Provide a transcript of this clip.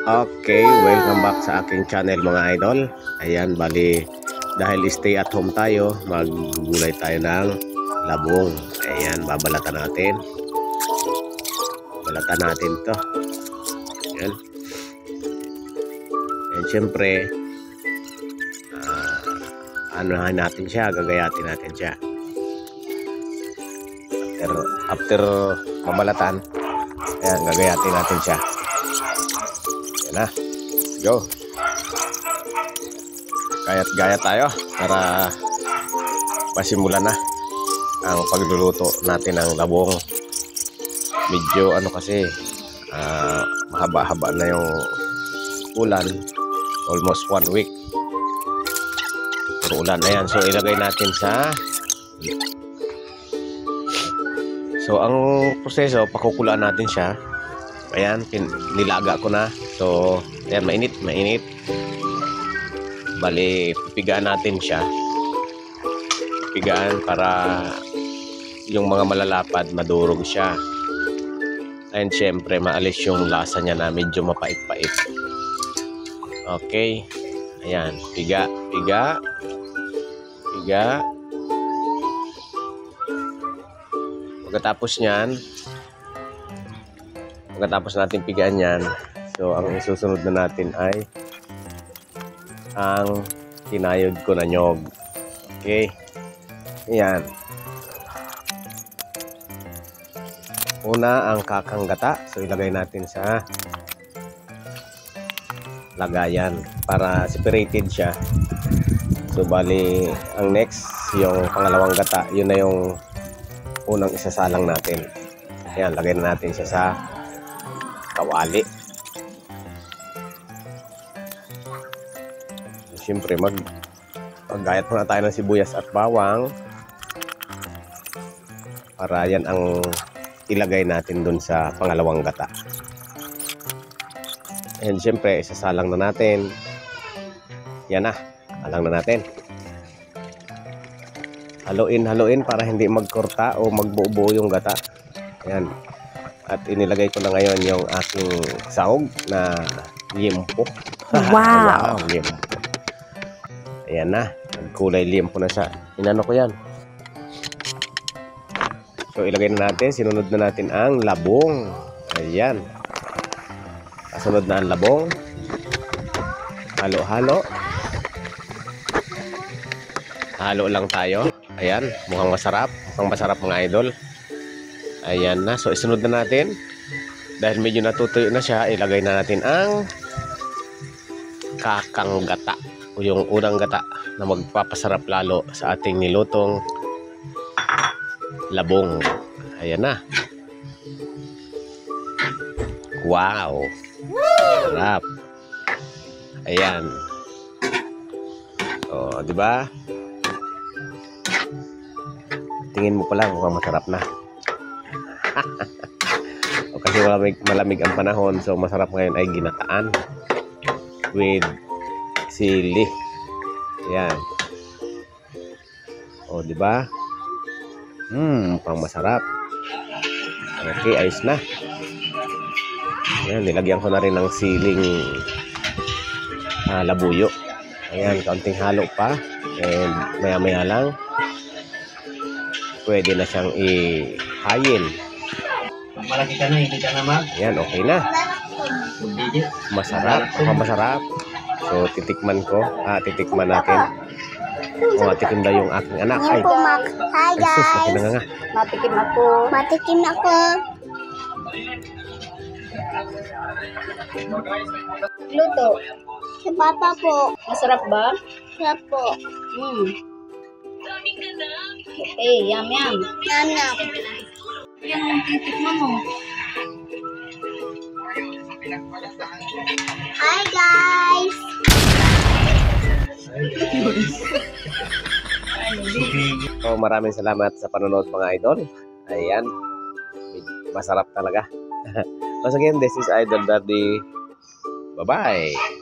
Okay, welcome back sa aking channel mga idol. Ayan, bali dahil stay at home tayo, maggugulay tayo ng labong. Ayan, babalatan natin. Balatan natin to. Ayan. And syempre, anuhan natin siya, gagayatin natin siya. After mabalatan, ayan, gagayatin natin siya. Ayan na, go. Gayat-gaya tayo para pasimulan na ang pagluluto natin ng labong. Medyo ano kasi mahaba-haba na yung ulan, almost 1 week puro ulan. Ayan, so ilagay natin sa ang proseso, pakukulaan natin siya. Ayan, nilaga ko na. So ayan, mainit. Bali, pipigaan natin siya. Pipigaan para yung mga malalapad madurog siya. And syempre, maalis yung lasa niya na medyo mapait-pait. Okay. Ayan, piga. Pagkatapos natin pigaan yan, so ang isusunod na natin ay ang kinayod ko na nyog. Okay. Ayan. Una, ang kakang gata. So ilagay natin sa lagayan para separated siya. So bali, ang next, yung pangalawang gata, yun na yung unang isasalang natin. Ayan, lagay na natin siya sa kawali. Siyempre, maggayat muna tayo ng sibuyas at bawang para yan ang ilagay natin dun sa pangalawang gata. And siyempre, isasalang na natin. Yan na, alang na natin. Haluin para hindi magkorta o magbuo-buo yung gata. Ayan. At inilagay ko na ngayon yung aking sahog na liempo. Wow! Wow, liempo. Ayan na, nagkulay liempo na siya. Inano ko yan. So ilagay na natin, sinunod na natin ang labong. Ayan. Kasunod na ang labong. Halo-halo. Halo lang tayo. Ayan, mukhang masarap. Mukhang masarap mga idol. Ayan na. So isunod na natin. Dahil medyo natutuyo na siya, ilagay na natin ang kakang gata. O yung unang gata na magpapasarap lalo sa ating nilutong labong. Ayan na. Wow. Sarap. Ayan. O, di ba? Tingin mo pa lang kung masarap na. O, kasi malamig ang panahon, so masarap ngayon ay ginataan with sili. Ayan. O, di ba? Pang masarap. Okay, ayos na. Ayan, nilagyan ko na rin ng siling labuyo. Ayan, kaunting halo pa. And maya-maya lang, pwede na siyang ihayin. Malaki ka na, hindi ka naman. Ayan, okay na. Masarap, masarap. So, titikman natin. Matikim daw yung aking anak. Ay, Hi guys! Matikim ako. Luto. Sa papa po. Masarap ba? Masarap po. Okay, yum. Yung titikman mo. Hi guys! so, maraming salamat sa panonood mga idol. Ayan. Masarap talaga. Once again, this is Idol Daddy. Bye-bye.